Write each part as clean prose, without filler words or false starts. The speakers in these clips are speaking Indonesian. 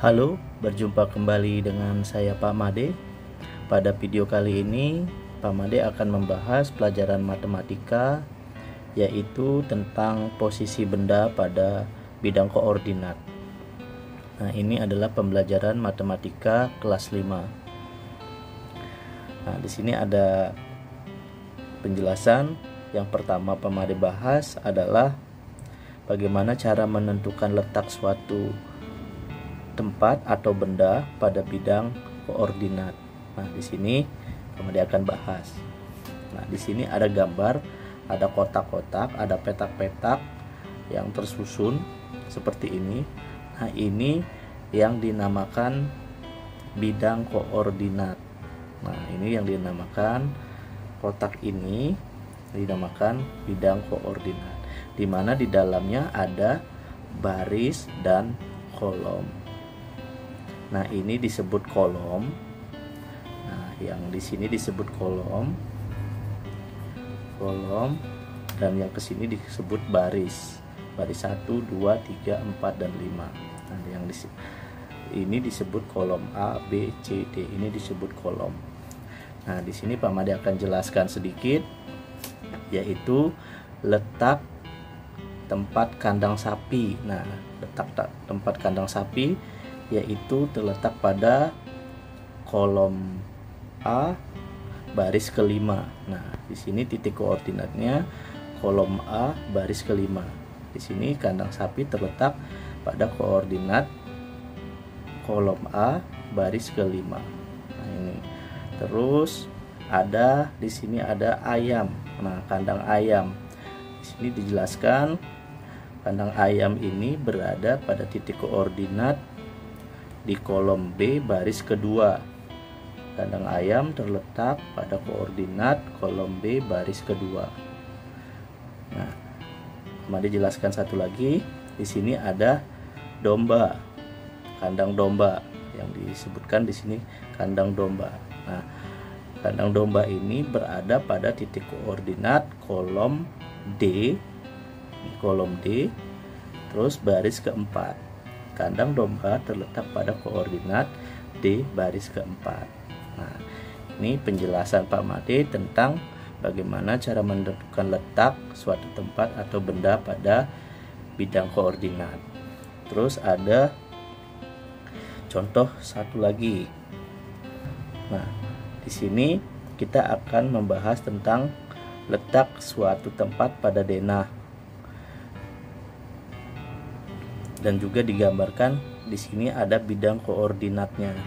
Halo, berjumpa kembali dengan saya Pak Made. Pada video kali ini, Pak Made akan membahas pelajaran matematika, yaitu tentang posisi benda pada bidang koordinat. Nah, ini adalah pembelajaran matematika kelas 5. Nah, di sini ada penjelasan. Yang pertama Pak Made bahas adalah bagaimana cara menentukan letak suatu tempat atau benda pada bidang koordinat. Nah, di sini kemudian akan bahas. Nah, di sini ada gambar, ada kotak-kotak, ada petak-petak yang tersusun seperti ini. Nah, ini yang dinamakan bidang koordinat. Nah, ini yang dinamakan kotak ini dinamakan bidang koordinat, di mana di dalamnya ada baris dan kolom. Nah, ini disebut kolom. Nah, yang di sini disebut kolom, dan yang ke sini disebut baris. Baris 1, 2, 3, 4 dan 5. Nah, yang ini disebut kolom A, B, C, D. Ini disebut kolom. Nah, di sini Pak Made akan jelaskan sedikit, yaitu letak tempat kandang sapi. Nah, letak tempat kandang sapi yaitu terletak pada kolom A baris kelima. Nah, di sini titik koordinatnya kolom A baris kelima. Di sini kandang sapi terletak pada koordinat kolom A baris kelima. Nah, ini. Terus ada di sini ada ayam. Nah, kandang ayam. Di sini dijelaskan kandang ayam ini berada pada titik koordinat di kolom B baris kedua. Kandang ayam terletak pada koordinat kolom B baris kedua. Nah, kemudian dijelaskan satu lagi. Di sini ada domba, kandang domba yang disebutkan di sini kandang domba. Nah, kandang domba ini berada pada titik koordinat kolom D, terus baris keempat. Kandang domba terletak pada koordinat D baris keempat. Nah, ini penjelasan Pak Made tentang bagaimana cara menentukan letak suatu tempat atau benda pada bidang koordinat. Terus ada contoh satu lagi. Nah, di sini kita akan membahas tentang letak suatu tempat pada denah. Dan juga digambarkan di sini ada bidang koordinatnya.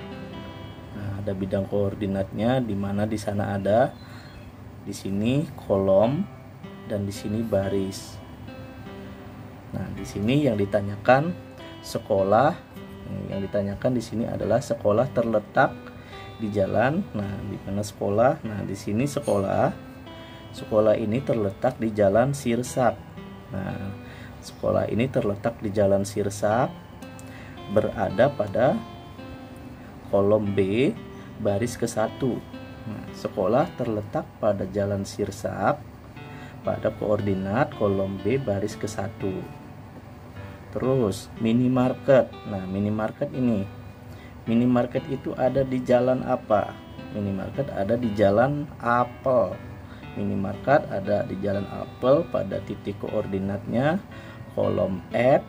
Nah, ada bidang koordinatnya di mana di sana ada di sini kolom dan di sini baris. Nah, di sini yang ditanyakan sekolah. Yang ditanyakan di sini adalah sekolah terletak di jalan. Nah, di mana sekolah? Nah, di sini sekolah. Sekolah ini terletak di Jalan Sirsak. Nah, sekolah ini terletak di Jalan Sirsak, berada pada kolom B baris ke-1. Nah, sekolah terletak pada Jalan Sirsak pada koordinat kolom B baris ke-1. Terus minimarket. Nah, minimarket itu ada di jalan apa? Minimarket ada di Jalan Apel. Minimarket ada di Jalan Apel pada titik koordinatnya kolom F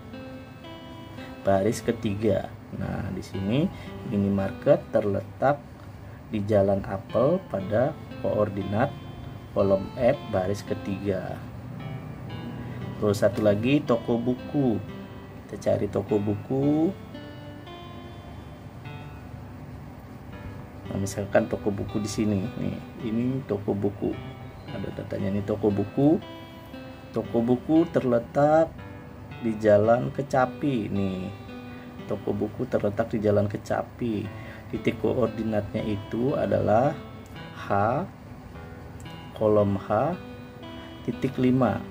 baris ketiga. Nah, di sini minimarket terletak di Jalan Apel pada koordinat kolom F baris ketiga. Terus satu lagi toko buku. Kita cari toko buku. Nah, misalkan toko buku di sini. Nih, ini toko buku. Ada datanya nih toko buku. Toko buku terletak di Jalan Kecapi. Nih, toko buku terletak di Jalan Kecapi. Titik koordinatnya itu adalah H, kolom H, titik 5.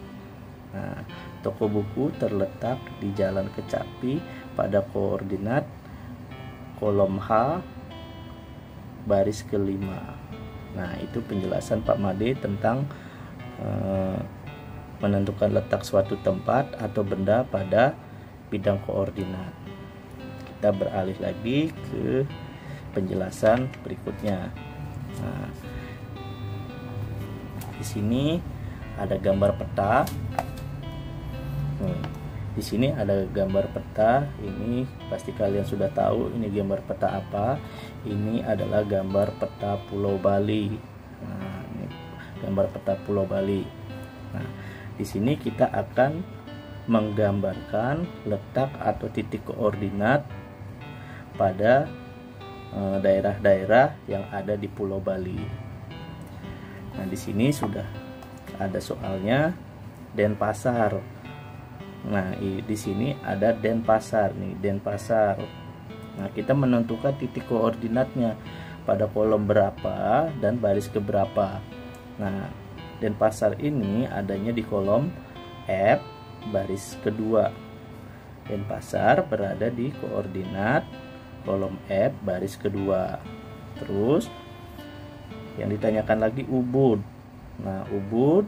Nah, toko buku terletak di Jalan Kecapi pada koordinat kolom H baris ke-5. Nah, itu penjelasan Pak Made tentang menentukan letak suatu tempat atau benda pada bidang koordinat. kita beralih lagi ke penjelasan berikutnya. Nah, di sini ada gambar peta. Di sini ada gambar peta. Ini pasti kalian sudah tahu ini gambar peta apa. Ini adalah gambar peta Pulau Bali. Nah, ini gambar peta Pulau Bali. Nah, di sini kita akan menggambarkan letak atau titik koordinat pada daerah-daerah yang ada di Pulau Bali. Nah, di sini sudah ada soalnya Denpasar. Nah, di sini ada Denpasar nih, Denpasar. Nah, kita menentukan titik koordinatnya pada kolom berapa dan baris keberapa. Nah, Denpasar ini adanya di kolom F baris kedua. Denpasar berada di koordinat kolom F baris kedua. Terus yang ditanyakan lagi Ubud. Nah, Ubud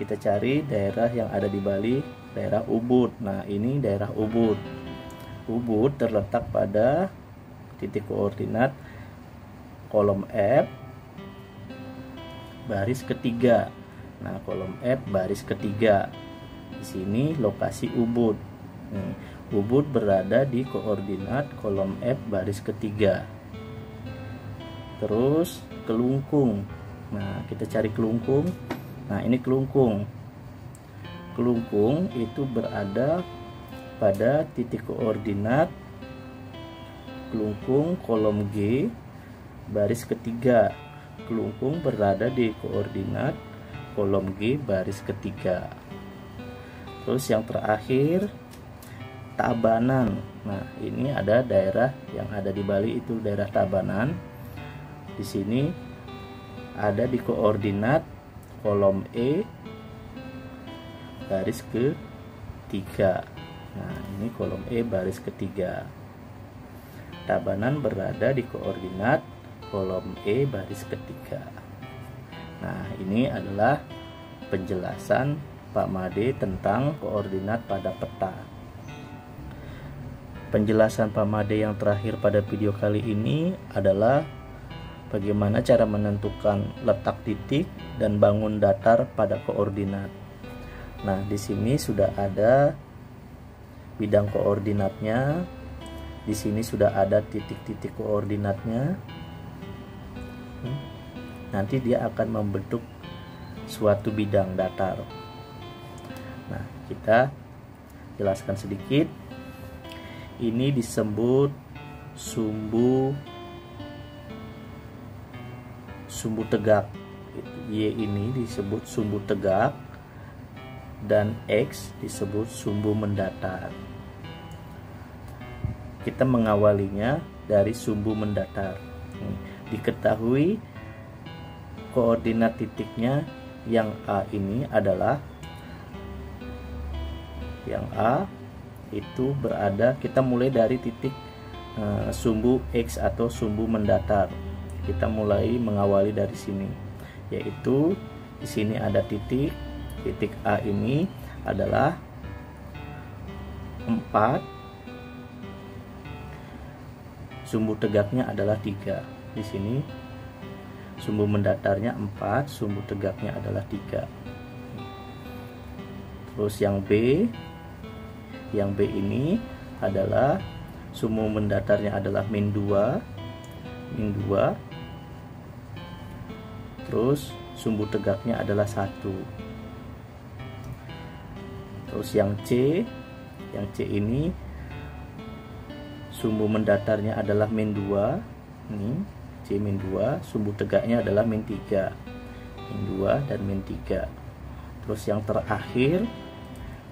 kita cari daerah yang ada di Bali, daerah Ubud. Nah, ini daerah Ubud. Ubud terletak pada titik koordinat kolom F baris ketiga. Nah, kolom F baris ketiga. Di sini lokasi Ubud. Nih, Ubud berada di koordinat kolom F baris ketiga. Terus Kelungkung. Nah, kita cari Kelungkung. Nah, ini Kelungkung. Kelungkung itu berada pada titik koordinat Kelungkung kolom G baris ketiga. Kelungkung berada di koordinat kolom G baris ketiga. Terus yang terakhir Tabanan. Nah, ini ada daerah yang ada di Bali, itu daerah Tabanan. Di sini ada di koordinat kolom E baris ketiga. Nah, ini kolom E baris ketiga. Tabanan berada di koordinat kolom E baris ketiga. Nah, ini adalah penjelasan Pak Made tentang koordinat pada peta. Penjelasan Pak Made yang terakhir pada video kali ini adalah bagaimana cara menentukan letak titik dan bangun datar pada koordinat. Nah, di sini sudah ada bidang koordinatnya. Di sini sudah ada titik-titik koordinatnya. Nanti dia akan membentuk suatu bidang datar. Nah, kita jelaskan sedikit. Ini disebut sumbu tegak. Y ini disebut sumbu tegak dan X disebut sumbu mendatar. Kita mengawalinya dari sumbu mendatar. Diketahui koordinat titiknya yang A ini adalah, yang A itu berada, kita mulai dari titik sumbu X atau sumbu mendatar. Kita mulai mengawali dari sini, yaitu di sini ada titik A ini adalah 4, sumbu tegaknya adalah 3. Di sini sumbu mendatarnya 4, sumbu tegaknya adalah 3. Terus yang B ini adalah sumbu mendatarnya adalah min 2. Terus sumbu tegaknya adalah 1. Terus yang C ini sumbu mendatarnya adalah min 2. Ini C min 2, sumbu tegaknya adalah min 3. Min 2 dan min 3. Terus yang terakhir,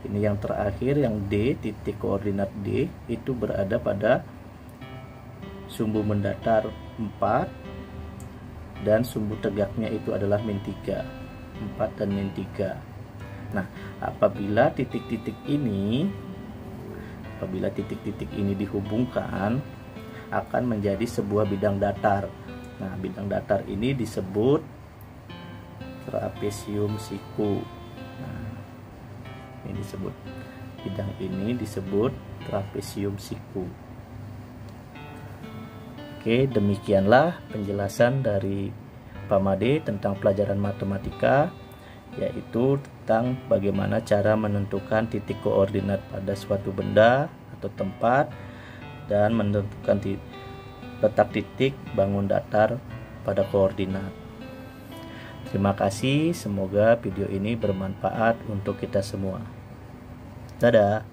ini yang terakhir, yang D, titik koordinat D itu berada pada sumbu mendatar 4 dan sumbu tegaknya itu adalah min 3. 4 dan min 3. Nah, apabila titik-titik ini dihubungkan akan menjadi sebuah bidang datar. Nah, bidang datar ini disebut trapesium siku. Nah, ini disebut, bidang ini disebut trapesium siku. Oke, demikianlah penjelasan dari Pak Made tentang pelajaran matematika, yaitu tentang bagaimana cara menentukan titik koordinat pada suatu benda atau tempat dan menentukan letak titik bangun datar pada koordinat. Terima kasih, semoga video ini bermanfaat untuk kita semua. Dadah.